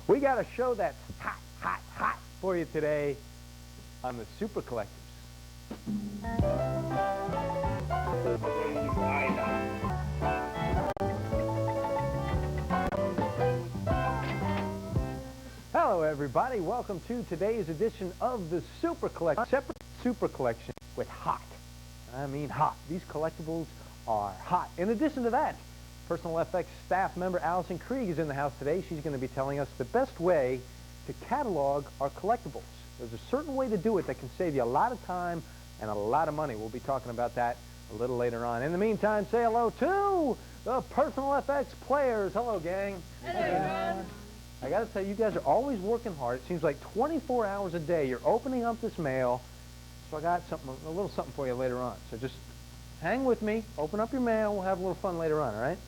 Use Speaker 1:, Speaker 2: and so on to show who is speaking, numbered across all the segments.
Speaker 1: We got a show that's hot, hot, hot for you today on the Super Collectors. Hello, everybody. Welcome to today's edition of the Super Collection. Separate Super Collection with hot. I mean hot. These collectibles are hot. In addition to that, Personal FX staff member Allison Krieg is in the house today. She's going to be telling us the best way to catalog our collectibles. There's a certain way to do it that can save you a lot of time and a lot of money. We'll be talking about that a little later on. In the meantime, say hello to the Personal FX players. Hello, gang.
Speaker 2: Hello.
Speaker 1: I got to tell you, you guys are always working hard. It seems like 24 hours a day you're opening up this mail. So I got a little something for you later on. So just hang with me. Open up your mail. We'll have a little fun later on, all right?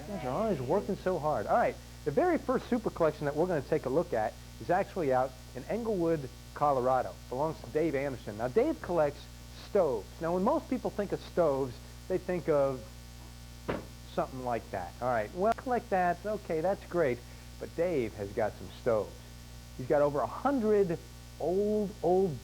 Speaker 1: You guys are always working so hard. All right, the very first Super Collection that we're going to take a look at is actually out in Englewood, Colorado. It belongs to Dave Anderson. Now, Dave collects stoves. Now, when most people think of stoves, they think of something like that. All right, well, collect that. Okay, that's great. But Dave has got some stoves. He's got over 100 old,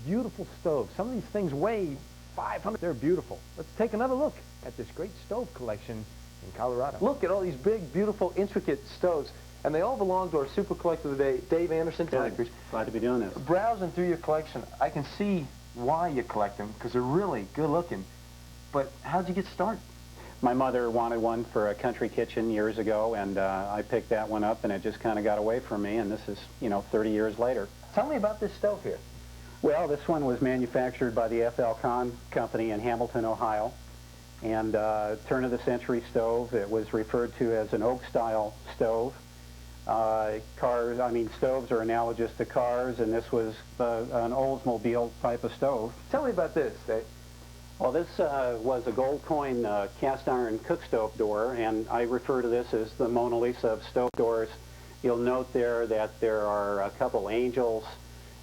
Speaker 1: beautiful stoves. Some of these things weigh 500. They're beautiful. Let's take another look at this great stove collection in Colorado.
Speaker 3: Look at all these big, beautiful, intricate stoves, and they all belong to our Super Collector today, Dave Anderson.
Speaker 4: Good. Glad to be doing this.
Speaker 3: Browsing through your collection, I can see why you collect them, because they're really good looking. But how'd you get started?
Speaker 4: My mother wanted one for a country kitchen years ago, and I picked that one up, and it just kind of got away from me, and this is, 30 years later.
Speaker 3: Tell me about this stove here.
Speaker 4: Well, this one was manufactured by the F.L. Kahn Company in Hamilton, Ohio. And turn-of-the-century stove. It was referred to as an oak-style stove. Stoves are analogous to cars, and this was an Oldsmobile type of stove.
Speaker 3: Tell me about this, Dave.
Speaker 4: Well, this was a gold coin cast iron cook stove door, and I refer to this as the Mona Lisa of stove doors. You'll note there that there are a couple angels,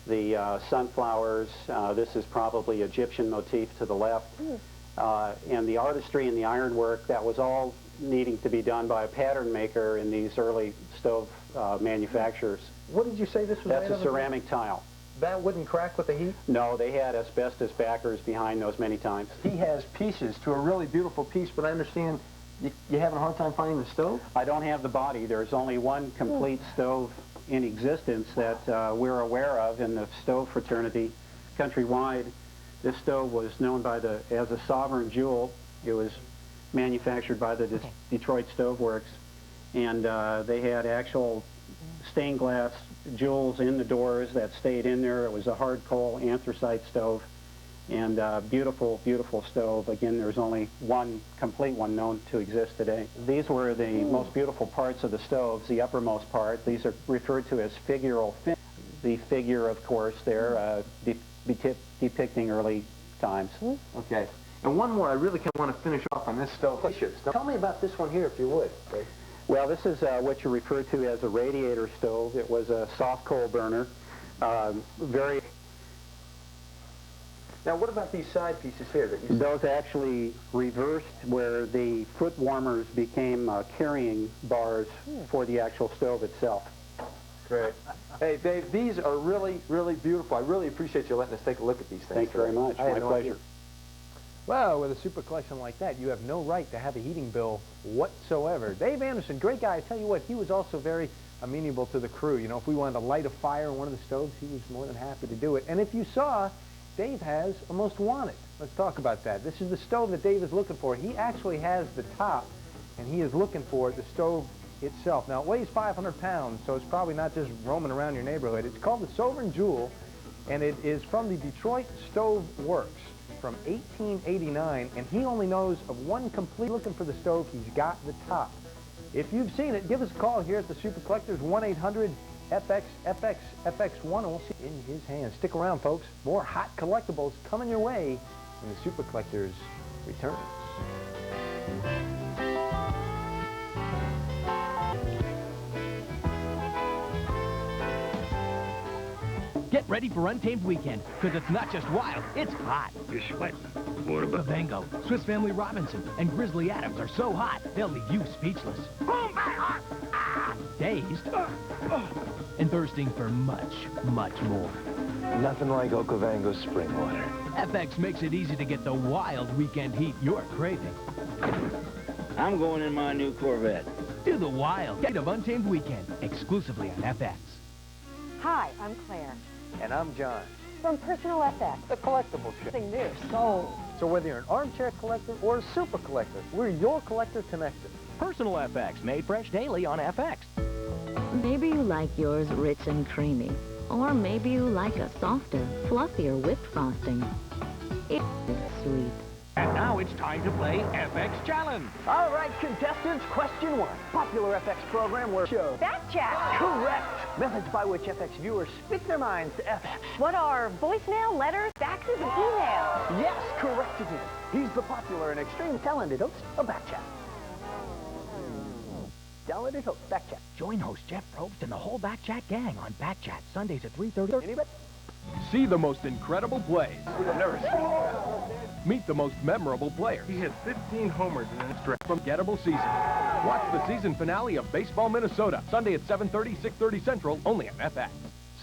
Speaker 4: the sunflowers. This is probably Egyptian motif to the left. And the artistry and the ironwork, that was all needing to be done by a pattern maker in these early stove manufacturers.
Speaker 3: What did you say this was
Speaker 4: That's
Speaker 3: made
Speaker 4: a
Speaker 3: of?
Speaker 4: ceramic tile.
Speaker 3: That wouldn't crack with the heat?
Speaker 4: No, they had asbestos backers behind those many times.
Speaker 3: He has pieces to a really beautiful piece, but I understand you're having a hard time finding the stove?
Speaker 4: I don't have the body. There's only one complete stove in existence that we're aware of in the stove fraternity countrywide. This stove was known as a sovereign jewel. It was manufactured by the Detroit Stove Works, and they had actual stained glass jewels in the doors that stayed in there. It was a hard coal anthracite stove, and beautiful, beautiful stove. Again, there's only one complete one known to exist today. These were the most beautiful parts of the stoves, the uppermost part. These are referred to as figural fin. The figure, of course, there depicting early times.
Speaker 3: Okay. And one more, I really kind of want to finish off on this stove. Tell me about this one here, if you would, Dave.
Speaker 4: Well, this is what you refer to as a radiator stove. It was a soft coal burner. Very.
Speaker 3: Now, what about these side pieces here that you?
Speaker 4: Those actually reversed, where the foot warmers became carrying bars for the actual stove itself.
Speaker 3: Great. Hey, Dave, these are really, really beautiful. I really appreciate you letting us take a look at these things.
Speaker 4: Thanks very much. My pleasure.
Speaker 1: Well, with a super collection like that, you have no right to have a heating bill whatsoever. Dave Anderson, great guy. I tell you what, he was also very amenable to the crew. You know, if we wanted to light a fire in one of the stoves, he was more than happy to do it. And if you saw, Dave has a most wanted. Let's talk about that. This is the stove that Dave is looking for. He actually has the top, and he is looking for the stove itself. Now, it weighs 500 pounds, so it's probably not just roaming around your neighborhood. It's called the Sovereign Jewel, and it is from the Detroit Stove Works from 1889, and he only knows of one complete. Looking for the stove, he's got the top. If you've seen it, give us a call here at the Super Collectors, 1-800-FX-FX-FX1, and we'll see it in his hands. Stick around, folks. More hot collectibles coming your way when the Super Collectors returns.
Speaker 5: Get ready for Untamed Weekend, because it's not just wild, it's hot.
Speaker 6: You're sweating. What about
Speaker 5: Vango, Swiss Family Robinson, and Grizzly Adams are so hot, they'll leave you speechless.
Speaker 6: Boom, back on!
Speaker 5: Dazed. and thirsting for much, much more.
Speaker 2: Nothing like Okavango spring water.
Speaker 5: FX makes it easy to get the wild weekend heat you're craving.
Speaker 6: I'm going in my new Corvette.
Speaker 5: Do the wild heat of Untamed Weekend, exclusively on FX.
Speaker 7: Hi, I'm Claire
Speaker 1: And I'm John.
Speaker 7: from Personal FX.
Speaker 1: The collectible show.
Speaker 7: Something new, sold.
Speaker 1: So whether you're an armchair collector or a super collector, we're your collector connected.
Speaker 5: Personal FX, made fresh daily on FX.
Speaker 8: Maybe you like yours rich and creamy. Or maybe you like a softer, fluffier whipped frosting. It's sweet.
Speaker 5: And now it's time to play FX Challenge.
Speaker 9: All right, contestants, question one. Popular FX program where show.
Speaker 7: Back chat.
Speaker 9: Correct. Methods by which FX viewers speak their minds to FX.
Speaker 7: What are voicemail, letters, faxes, and emails?
Speaker 9: Yes, correct it is. He's the popular and extremely talented host of Back Chat. Talented host, Back Chat.
Speaker 5: Join host Jeff Probst and the whole Back Chat gang on Back Chat, Sundays at 3:30.
Speaker 9: Anybody?
Speaker 5: See the most incredible plays. Meet the most memorable players.
Speaker 2: He had 15 homers in his stretch.
Speaker 5: Unforgettable season. Watch the season finale of Baseball Minnesota, Sunday at 7:30, 6:30 Central, only on FX.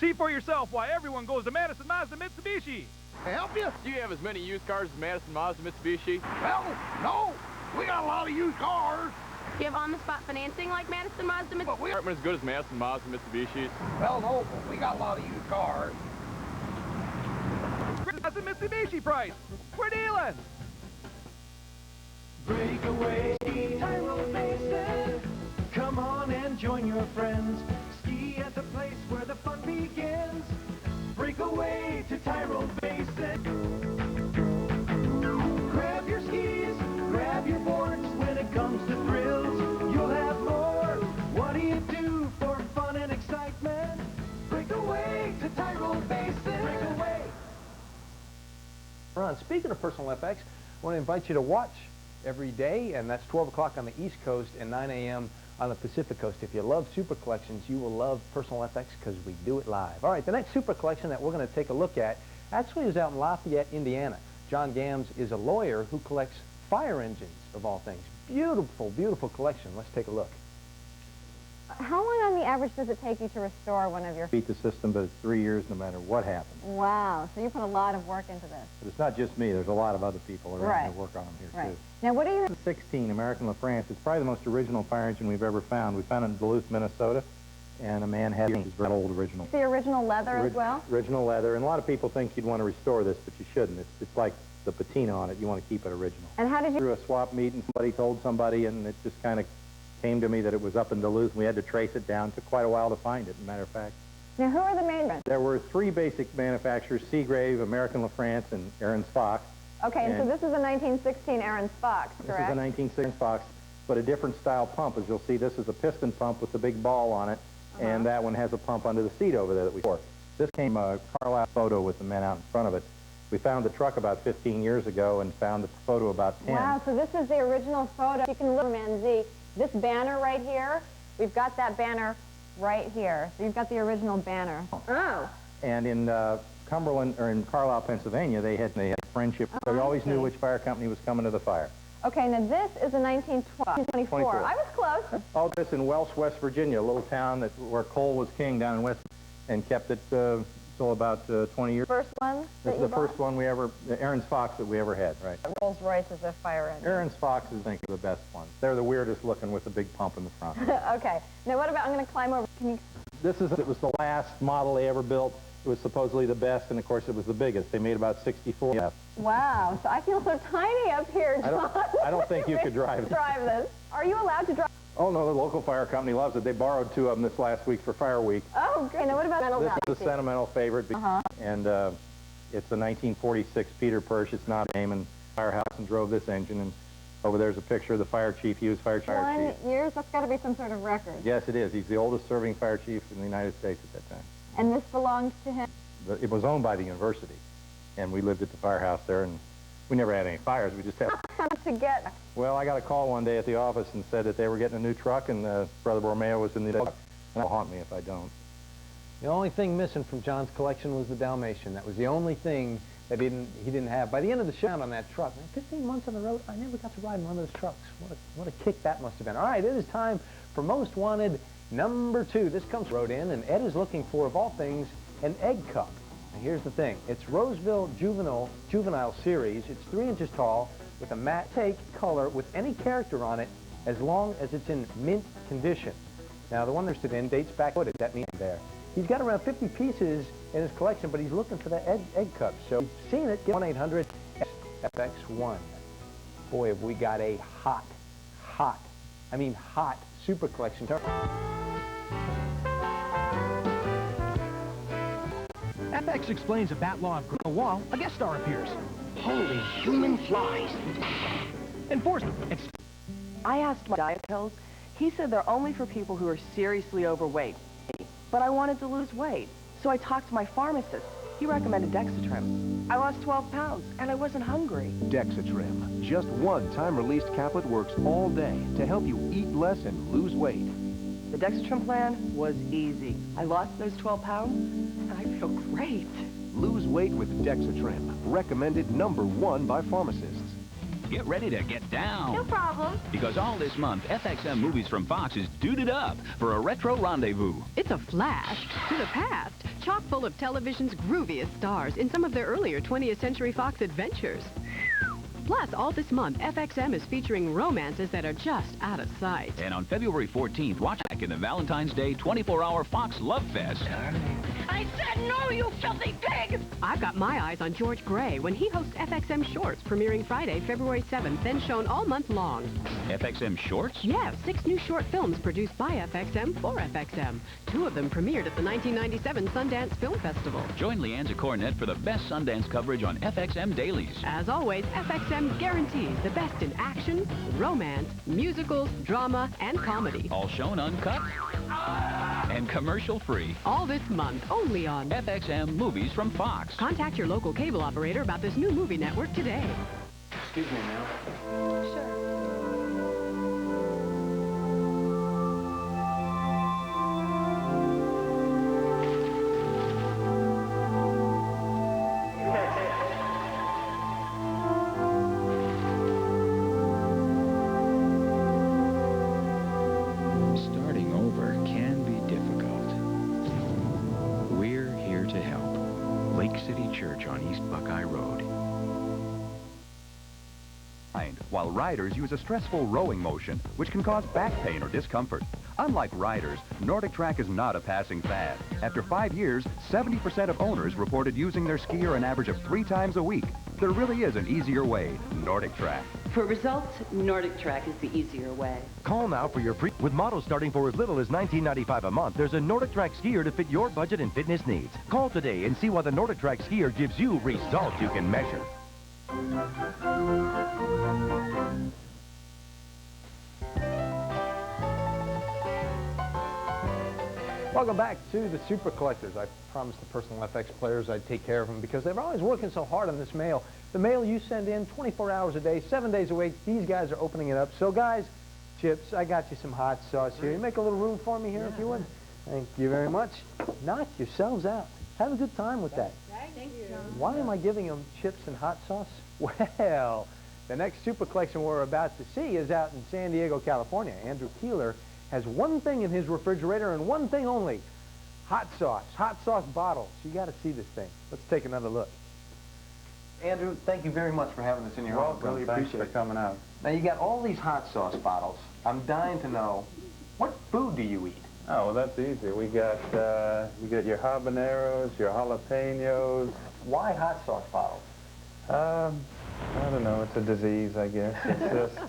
Speaker 10: See for yourself why everyone goes to Madison Mazda Mitsubishi.
Speaker 2: Can I help you?
Speaker 10: Do you have as many used cars as Madison Mazda Mitsubishi?
Speaker 2: Well, no. We got a lot of used cars.
Speaker 11: Do you have on-the-spot financing like Madison Mazda Mitsubishi?
Speaker 2: But we
Speaker 10: Aren't as good as Madison Mazda Mitsubishis.
Speaker 2: Well, no, but we got a lot of used cars.
Speaker 10: Mazda Mitsubishi price. We're dealing.
Speaker 12: Breakaway Tyrone Basin. Come on and join your friends. Ski at the place where the fun begins. Breakaway to Tyrone Basin. Grab your skis, grab your boards. When it comes to thrills, you'll have more. What do you do for fun and excitement? Breakaway to Tyrone Basin. Breakaway.
Speaker 1: Ron, speaking of Personal FX, I want to invite you to watch every day, and that's 12 o'clock on the East Coast and 9 a.m. on the Pacific Coast. If you love super collections, you will love Personal FX because we do it live. All right, the next super collection that we're going to take a look at actually is out in Lafayette, Indiana. John Gams is a lawyer who collects fire engines, of all things. Beautiful, beautiful collection. Let's take a look.
Speaker 7: How long on the average does it take you to restore one of your...
Speaker 13: Beat the system, but it's 3 years no matter what happens.
Speaker 7: Wow, so you put a lot of work into this.
Speaker 13: But it's not just me. There's a lot of other people around
Speaker 7: Right.
Speaker 13: that work on them here,
Speaker 7: Right.
Speaker 13: too.
Speaker 7: Now, what do you...
Speaker 13: 16, American LaFrance. It's probably the most original fire engine we've ever found. We found it in Duluth, Minnesota, and a man had it. It's very old original.
Speaker 7: The original leather as well?
Speaker 13: Original leather, and a lot of people think you'd want to restore this, but you shouldn't. It's like the patina on it. You want to keep it original.
Speaker 7: And how did you...
Speaker 13: Through a swap meet, and somebody told somebody, and it just kind of came to me that it was up in Duluth, and we had to trace it down. It took quite a while to find it, as a matter of fact.
Speaker 7: Now, who are the main ones?
Speaker 13: There were 3 basic manufacturers, Seagrave, American LaFrance, and Aaron's Fox.
Speaker 7: Okay, and so this is a 1916 Aaron's Fox, correct?
Speaker 13: This is a 1916 Fox, but a different style pump. As you'll see, this is a piston pump with the big ball on it, and that one has a pump under the seat over there that we pour. This came a Carlisle photo with the men out in front of it. We found the truck about 15 years ago and found the photo about 10.
Speaker 7: Wow, so this is the original photo. You can look at Manzi. This banner right here, we've got that banner right here. So you've got the original banner. Oh.
Speaker 13: And in Cumberland, or in Carlisle, Pennsylvania, they had friendship.
Speaker 7: Oh,
Speaker 13: They always
Speaker 7: I
Speaker 13: knew
Speaker 7: see.
Speaker 13: which fire company was coming to the fire.
Speaker 7: Okay, now this is a 1924.
Speaker 13: 24.
Speaker 7: I was close.
Speaker 13: All this in Welsh, West Virginia, a little town where coal was king down in West, and kept it till about 20 years.
Speaker 7: First one
Speaker 13: This
Speaker 7: that
Speaker 13: is
Speaker 7: you
Speaker 13: the first one we ever, the Aaron's Fox that we ever had, right?
Speaker 7: Rolls Royce is a fire engine.
Speaker 13: Aaron's Foxes, I think, are the best ones. They're the weirdest looking with the big pump in the front.
Speaker 7: Okay, now what about, I'm going to climb over. Can you...
Speaker 13: It was the last model they ever built. It was supposedly the best, and of course it was the biggest. They made about 64. Yeah.
Speaker 7: Wow, so I feel so tiny up here, John.
Speaker 13: I don't think you could drive it.
Speaker 7: Drive this. Are you allowed to drive?
Speaker 13: Oh, no, the local fire company loves it. They borrowed 2 of them this last week for Fire Week.
Speaker 7: Oh, great. Now what about metal
Speaker 13: This
Speaker 7: valve?
Speaker 13: is a sentimental favorite, and it's a 1946 Peter Persh. It's not a name, and firehouse and drove this engine. And over there's a picture of the fire chief. He was fire chief.
Speaker 7: 1 years? That's got to be some sort of record.
Speaker 13: Yes, it is. He's the oldest serving fire chief in the United States at that time.
Speaker 7: And this belongs to him?
Speaker 13: It was owned by the university, and we lived at the firehouse there, and we never had any fires. We just had...
Speaker 7: to get...
Speaker 13: Well, I got a call one day at the office and said that they were getting a new truck, and Brother Borromeo was in the truck, and it'll haunt me if I don't.
Speaker 1: The only thing missing from John's collection was the Dalmatian. That was the only thing that he didn't have. By the end of the show on that truck, man, 15 months on the road, I never got to ride in one of those trucks. What a kick that must have been. All right, it is time for Most Wanted Number 2, this comes wrote in, and Ed is looking for, of all things, an egg cup. Now, here's the thing. It's Roseville Juvenile Series. It's 3 inches tall with a matte take color with any character on it as long as it's in mint condition. Now, the one they're interested in dates back, what does that mean there? He's got around 50 pieces in his collection, but he's looking for that egg cup. So if you've seen it, get 1-800-FX1. Boy, have we got a hot super collection.
Speaker 5: FX explains a bat law of a wall. A guest star appears.
Speaker 9: Holy human flies.
Speaker 5: Enforcement.
Speaker 14: I asked my diet pills. He said they're only for people who are seriously overweight. But I wanted to lose weight, so I talked to my pharmacist. He recommended Dexatrim. I lost 12 pounds, and I wasn't hungry.
Speaker 5: Dexatrim. Just one time-released caplet works all day to help you eat less and lose weight.
Speaker 14: The Dexatrim plan was easy. I lost those 12 pounds, and I feel great.
Speaker 5: Lose weight with Dexatrim. Recommended #1 by pharmacists.
Speaker 15: Get ready to get down.
Speaker 11: No problem.
Speaker 15: Because all this month, FXM Movies from Fox is duded up for a retro rendezvous.
Speaker 16: It's a flash to the past, chock full of television's grooviest stars in some of their earlier 20th Century Fox adventures. Plus, all this month, FXM is featuring romances that are just out of sight.
Speaker 15: And on February 14th, watch back in the Valentine's Day 24-hour Fox Love Fest.
Speaker 11: I said no, you filthy pig!
Speaker 16: I've got my eyes on George Gray when he hosts FXM Shorts, premiering Friday, February 7th, then shown all month long.
Speaker 15: FXM Shorts?
Speaker 16: Yes, 6 new short films produced by FXM for FXM. 2 of them premiered at the 1997 Sundance Film Festival.
Speaker 15: Join Leanza Cornett for the best Sundance coverage on FXM Dailies.
Speaker 16: As always, FXM guarantees the best in action, romance, musicals, drama, and comedy.
Speaker 15: All shown uncut and commercial-free.
Speaker 16: All this month, only on
Speaker 15: FXM Movies from Fox.
Speaker 16: Contact your local cable operator about this new movie network today.
Speaker 3: Excuse me, ma'am.
Speaker 14: Sure.
Speaker 6: Starting over can be difficult. We're here to help. Lake City Church on East Buckeye Road.
Speaker 5: While riders use a stressful rowing motion, which can cause back pain or discomfort. Unlike riders, Nordic Track is not a passing fad. After 5 years, 70% of owners reported using their skier an average of 3 times a week. There really is an easier way, Nordic Track.
Speaker 17: For results, Nordic Track is the easier way.
Speaker 5: Call now for your with models starting for as little as $19.95 a month. There's a Nordic Track skier to fit your budget and fitness needs. Call today and see why the Nordic Track skier gives you results you can measure.
Speaker 1: Welcome back to the Super Collectors. I promised the personal FX players I'd take care of them because they're always working so hard on this mail. The mail you send in 24 hours a day, 7 days a week, these guys are opening it up. So guys, Chips, I got you some hot sauce here. You make a little room for me here if you would. Thank you very much. Knock yourselves out. Have a good time with that.
Speaker 7: Thank you.
Speaker 1: Why am I giving them chips and hot sauce? Well, the next super collection we're about to see is out in San Diego, California. Andrew Keeler has one thing in his refrigerator and one thing only, hot sauce bottles. You got to see this thing. Let's take another look. Andrew, thank you very much for having us in your home. Really appreciate it.
Speaker 3: Coming out. Now, you got all these hot sauce bottles. I'm dying to know, what food do you eat?
Speaker 13: Oh, well, that's easy. We got your habaneros, your jalapenos.
Speaker 1: Why hot sauce bottles?
Speaker 13: I don't know. It's a disease, I guess. It's just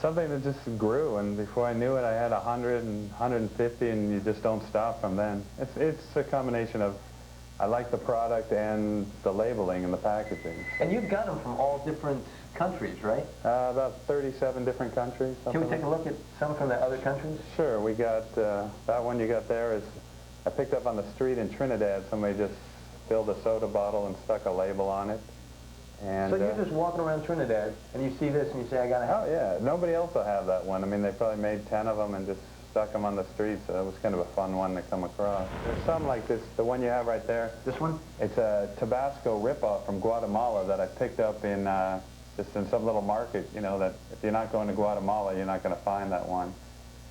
Speaker 13: something that just grew, and before I knew it, I had 100 and 150, and you just don't stop from then. It's a combination of I like the product and the labeling and the packaging. So.
Speaker 3: And you've got them from all different countries, right?
Speaker 13: About 37 different countries.
Speaker 3: Can we take a look at some from the other countries?
Speaker 13: Sure. We got that one you got there is I picked up on the street in Trinidad. Somebody just filled a soda bottle and stuck a label on it. And,
Speaker 1: so you're just walking around Trinidad and you see this and you say, I gotta have it.
Speaker 13: Oh yeah, nobody else will have that one. I mean, they probably made 10 of them and just stuck them on the street, so it was kind of a fun one to come across. There's some like this, the one you have right there.
Speaker 1: This one?
Speaker 13: It's a Tabasco ripoff from Guatemala that I picked up in just in some little market, you know, that if you're not going to Guatemala, you're not going to find that one.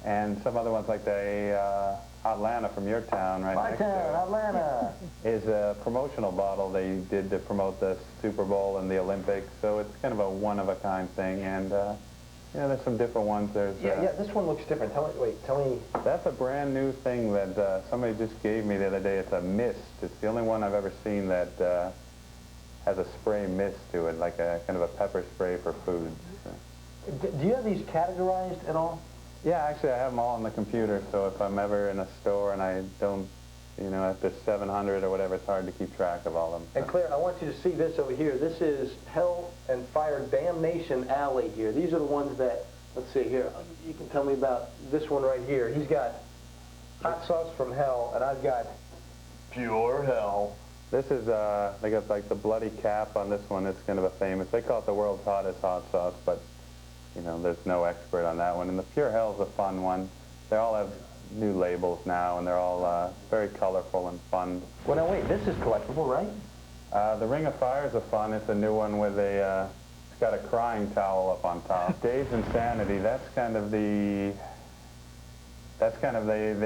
Speaker 13: And some other ones like the Atlanta from your town right next to it.
Speaker 3: Atlanta.
Speaker 13: Is a promotional bottle they did to promote the Super Bowl and the Olympics. So it's kind of a one-of-a-kind thing. And, yeah, there's some different ones. There's,
Speaker 3: Yeah, this one looks different. Tell me.
Speaker 13: That's a brand new thing that somebody just gave me the other day. It's a mist. It's the only one I've ever seen that has a spray mist to it, like a kind of a pepper spray for foods.
Speaker 3: Do you have these categorized at all?
Speaker 13: Yeah, actually, I have them all on the computer, so if I'm ever in a store and I don't, you know, if there's 700 or whatever, it's hard to keep track of all of them.
Speaker 3: And Claire, I want you to see this over here. This is Hell and Fire Damnation Alley here. These are the ones that, let's see here, you can tell me about this one right here. He's got hot sauce from hell, and I've got pure hell.
Speaker 13: This is, they got like the bloody cap on this one. It's kind of a famous, they call it the world's hottest hot sauce, but you know, there's no expert on that one. And the Pure Hell's a fun one. They all have new labels now, and they're all very colorful and fun.
Speaker 3: Well, now wait, this is collectible, right?
Speaker 13: The Ring of Fire is a fun. It's a new one with a, it's got a crying towel up on top. Dave's Insanity, that's kind of the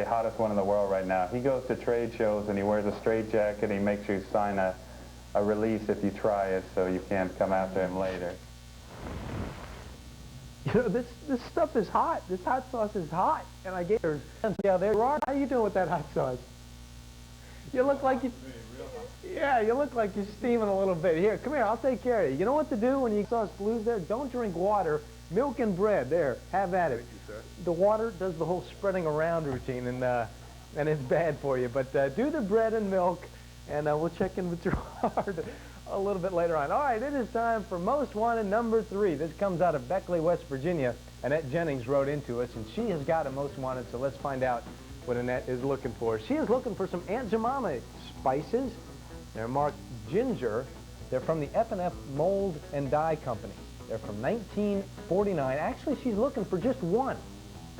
Speaker 13: hottest one in the world right now. He goes to trade shows and he wears a straitjacket. He makes you sign a release if you try it, so you can't come after him later.
Speaker 1: You know, this stuff is hot. This hot sauce is hot. And I gave her, yeah, there you are. How you doing with that hot sauce? You look like you, yeah, you look like you're steaming a little bit. Here, come here, I'll take care of you. You know what to do when you sauce blues there? Don't drink water, milk and bread. There, have at it.
Speaker 2: Thank you, sir.
Speaker 1: The water does the whole spreading around routine, and it's bad for you. But do the bread and milk, and we'll check in with Gerard a little bit later on. All right, it is time for Most Wanted number 3. This comes out of Beckley, West Virginia. Annette Jennings wrote into us, and she has got a Most Wanted, so let's find out what Annette is looking for. She is looking for some Aunt Jemima spices. They're marked ginger. They're from the F&F Mold and Dye Company. They're from 1949. Actually, she's looking for just one.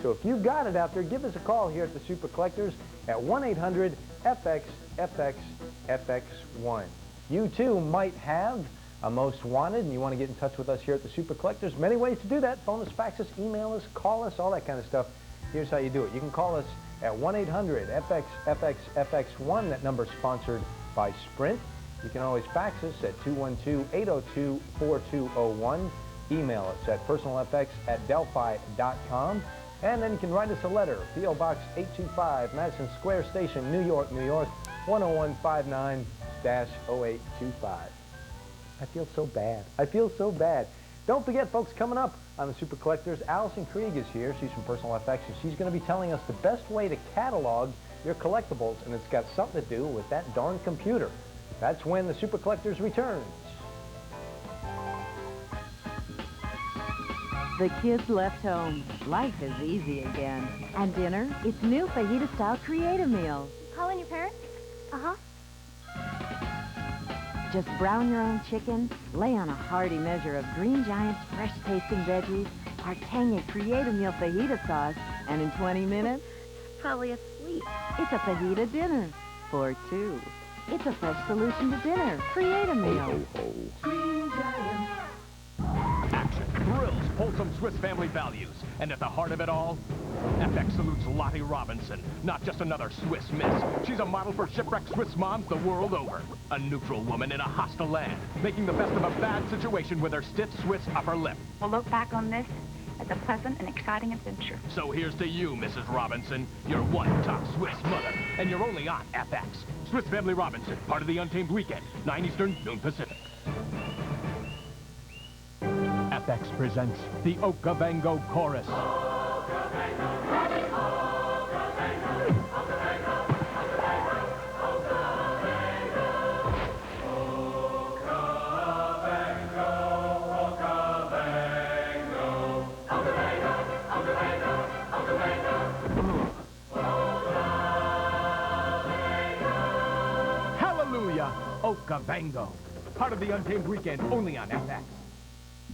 Speaker 1: So if you've got it out there, give us a call here at the Super Collectors at 1-800-FX-FX-FX1. You, too, might have a Most Wanted, and you want to get in touch with us here at the Super Collectors. Many ways to do that. Phone us, fax us, email us, call us, all that kind of stuff. Here's how you do it. You can call us at 1-800-FX-FX-FX1. That number is sponsored by Sprint. You can always fax us at 212-802-4201. Email us at personalfx@delphi.com. And then you can write us a letter, P.O. Box 825, Madison Square Station, New York, New York, 10159-0825. I feel so bad. I feel so bad. Don't forget, folks, coming up on the Super Collectors, Allison Krieg is here. She's from Personal FX, and she's going to be telling us the best way to catalog your collectibles, and it's got something to do with that darn computer. That's when the Super Collectors returns.
Speaker 8: The kids left home. Life is easy again. And dinner, it's new fajita-style Create-A meal.
Speaker 7: Calling your parents? Uh-huh.
Speaker 8: Just brown your own chicken, lay on a hearty measure of Green Giant's fresh-tasting veggies, our tangy Create-A meal fajita sauce, and in 20 minutes,
Speaker 7: Probably asleep.
Speaker 8: it's a fajita dinner for two. It's a fresh solution to dinner. Create-A meal.
Speaker 12: Green Giant.
Speaker 10: Action, thrills, wholesome Swiss family values. And at the heart of it all, FX salutes Lottie Robinson. Not just another Swiss miss. She's a model for shipwrecked Swiss moms the world over. A neutral woman in a hostile land, making the best of a bad situation with her stiff Swiss upper lip.
Speaker 18: We'll look back on this as a pleasant and exciting adventure.
Speaker 10: So here's to you, Mrs. Robinson. You're one top Swiss mother, and you're only on FX. Swiss Family Robinson, part of the Untamed Weekend, 9 Eastern, noon Pacific. FX presents the Okavango Chorus. Hallelujah, Okavango. Part of the Untamed Weekend, only on FX.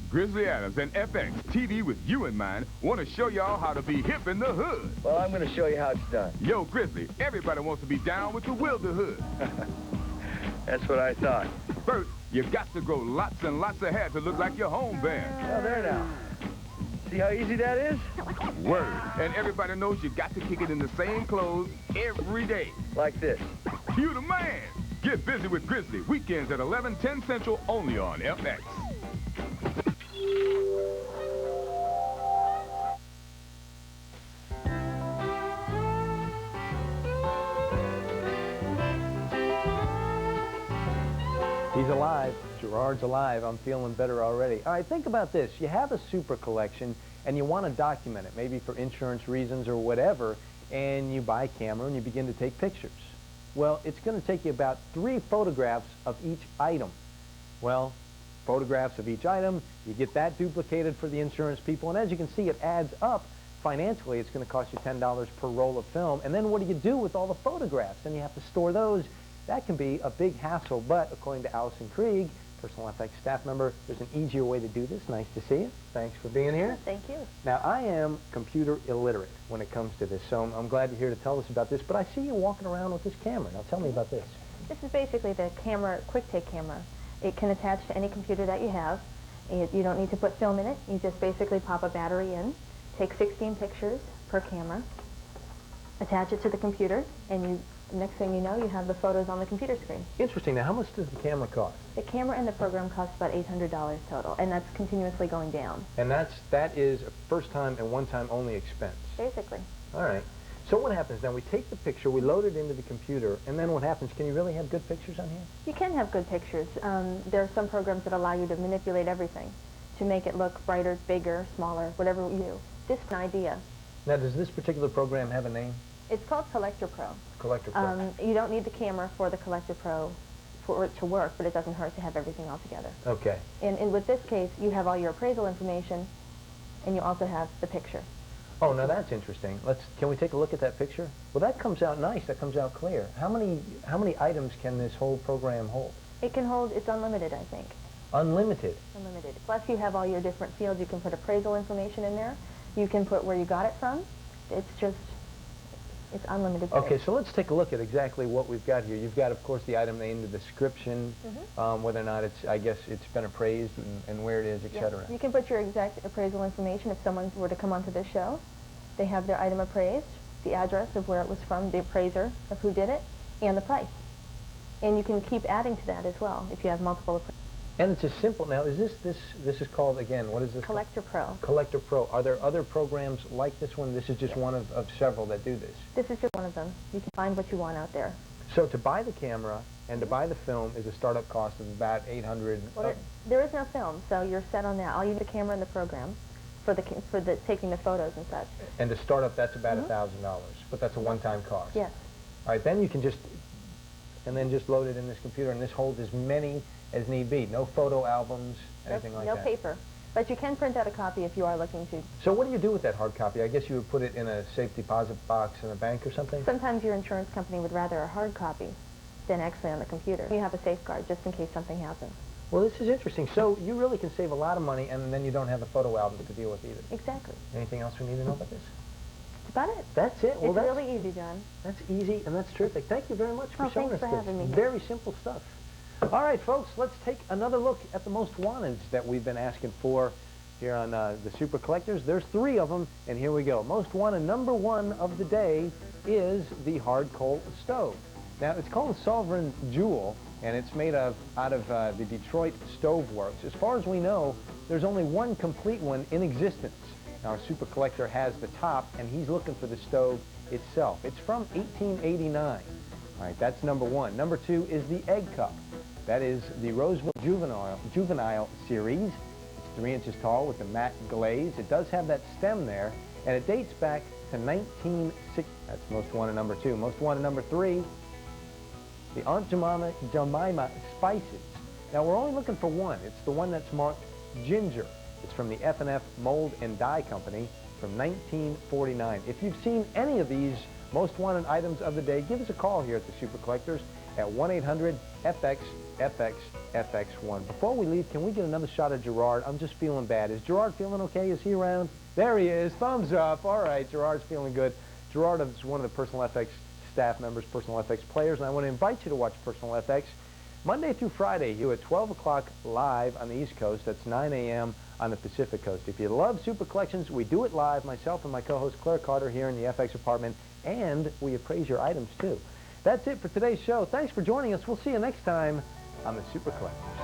Speaker 19: Grizzly Adams and FX TV with you in mind want to show y'all how to be hip in the hood.
Speaker 3: Well, I'm going to show you how it's done.
Speaker 19: Yo, Grizzly, everybody wants to be down with the Wilderhood.
Speaker 3: That's what I thought.
Speaker 19: First, you got to grow lots and lots of hair to look like your home band.
Speaker 3: Oh, there now. See how easy that is?
Speaker 19: Word. And everybody knows you got to kick it in the same clothes every day.
Speaker 3: Like this.
Speaker 19: You the man. Get busy with Grizzly. Weekends at 11:10 Central only on FX.
Speaker 1: He's alive. Gerard's alive. I'm feeling better already. All right, think about this. You have a super collection, and you want to document it, maybe for insurance reasons or whatever, and you buy a camera and you begin to take pictures. Well, it's going to take you about 3 photographs of each item. Well, photographs of each item, you get that duplicated for the insurance people, and as you can see, it adds up. Financially, it's going to cost you $10 per roll of film, and then what do you do with all the photographs? And you have to store those. That can be a big hassle, but according to Allison Krieg, Personal FX staff member, there's an easier way to do this. Nice to see you. Thanks for being here.
Speaker 7: Thank you.
Speaker 1: Now, I am computer illiterate when it comes to this, so I'm glad you're here to tell us about this, but I see you walking around with this camera. Now, tell me about this.
Speaker 20: This is basically the camera, quick take camera. It can attach to any computer that you have. You don't need to put film in it. You just basically pop a battery in, take 16 pictures per camera, attach it to the computer, and you, next thing you know, you have the photos on the computer screen.
Speaker 1: Interesting. Now, how much does the camera cost?
Speaker 20: The camera and the program cost about $800 total, and that's continuously going down.
Speaker 1: And that is a first-time and one-time only expense.
Speaker 20: Basically.
Speaker 1: All right. So what happens now? We take the picture, we load it into the computer, and then what happens? Can you really have good pictures on here?
Speaker 20: You can have good pictures. There are some programs that allow you to manipulate everything to make it look brighter, bigger, smaller, whatever you. This is an idea.
Speaker 1: Now, does this particular program have a name?
Speaker 20: It's called Collector Pro.
Speaker 1: Collector Pro.
Speaker 20: You don't need the camera for the Collector Pro for it to work, but it doesn't hurt to have everything all together.
Speaker 1: Okay.
Speaker 20: And with this case, you have all your appraisal information, and you also have the picture.
Speaker 1: Oh, now that's interesting. Can we take a look at that picture? Well, that comes out nice. That comes out clear. How many items can this whole program hold?
Speaker 20: It can hold, it's unlimited, I think.
Speaker 1: Unlimited?
Speaker 20: Unlimited. Plus you have all your different fields. You can put appraisal information in there. You can put where you got it from. It's unlimited.
Speaker 1: Okay, so let's take a look at exactly what we've got here. You've got, of course, the item name, the description, whether or not I guess it's been appraised and where it is, etc.
Speaker 20: You can put your exact appraisal information if someone were to come onto this show. They have their item appraised, the address of where it was from, the appraiser of who did it, and the price. And you can keep adding to that as well if you have multiple appraisals.
Speaker 1: And it's as simple. Now, is this is called, again, what is this?
Speaker 20: Collector Pro.
Speaker 1: Collector Pro. Are there other programs like this one? This is just one of several that do this.
Speaker 20: This is just one of them. You can find what you want out there.
Speaker 1: So to buy the camera and to buy the film is a startup cost of about $800.
Speaker 20: Well, there is no film, so you're set on that. All you need the camera and the program for the taking the photos and such.
Speaker 1: And to start up, that's about $1,000, but that's a one-time cost.
Speaker 20: Yes.
Speaker 1: All right, then you can just load it in this computer, and this holds as many as need be. No photo albums, anything like that.
Speaker 20: No paper. But you can print out a copy if you are looking to.
Speaker 1: So what do you do with that hard copy? I guess you would put it in a safe deposit box in a bank or something?
Speaker 20: Sometimes your insurance company would rather a hard copy than actually on the computer. You have a safeguard just in case something happens.
Speaker 1: Well, this is interesting. So you really can save a lot of money, and then you don't have a photo album to deal with either.
Speaker 20: Exactly.
Speaker 1: Anything else we need to know about this?
Speaker 20: That's about it.
Speaker 1: That's it? Well,
Speaker 20: it's really easy, John.
Speaker 1: That's easy, and that's terrific. Thank you very much for showing us this.
Speaker 20: Thanks for having me.
Speaker 1: Very simple stuff. All right, folks, let's take another look at the most wanteds that we've been asking for here on the Super Collectors. There's 3 of them, and here we go. Most wanted number 1 of the day is the hard coal stove. Now, it's called Sovereign Jewel, and it's made out of the Detroit Stove Works. As far as we know, there's only one complete one in existence. Now, our Super Collector has the top, and he's looking for the stove itself. It's from 1889. All right, that's number 1. Number 2 is the Egg Cup. That is the Roseville Juvenile Series. It's 3 inches tall with the matte glaze. It does have that stem there, and it dates back to 1960. That's most wanted number 2. Most wanted number 3, the Aunt Jemima Spices. Now, we're only looking for one. It's the one that's marked Ginger. It's from the F&F Mold and Die Company from 1949. If you've seen any of these most wanted items of the day, give us a call here at the Super Collectors at 1-800-FX-FX-FX1. Before we leave, can we get another shot of Gerard? I'm just feeling bad. Is Gerard feeling okay? Is he around? There he is. Thumbs up. All right, Gerard's feeling good. Gerard is one of the Personal FX staff members, Personal FX players, and I want to invite you to watch Personal FX Monday through Friday, you at 12 o'clock live on the East Coast. That's 9 a.m. on the Pacific Coast. If you love Super Collections, we do it live, myself and my co-host Claire Carter here in the FX department, and we appraise your items too. That's it for today's show. Thanks for joining us. We'll see you next time on the Super Collectors.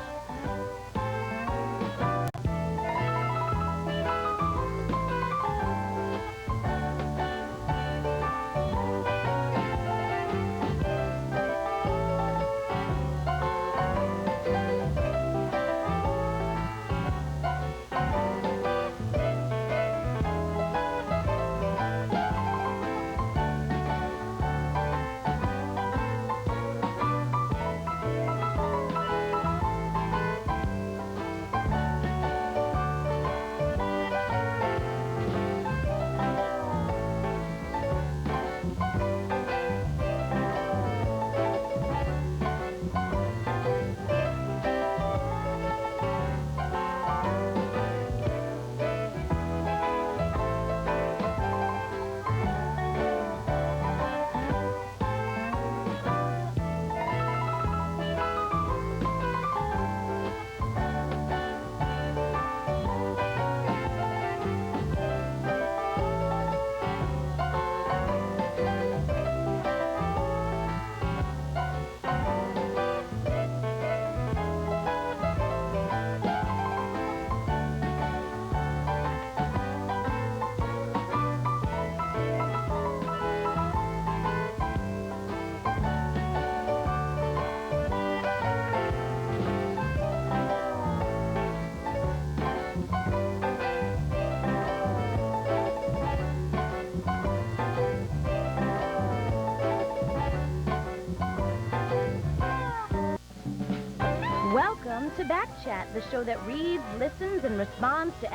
Speaker 21: Welcome to Back Chat, the show that reads, listens, and responds to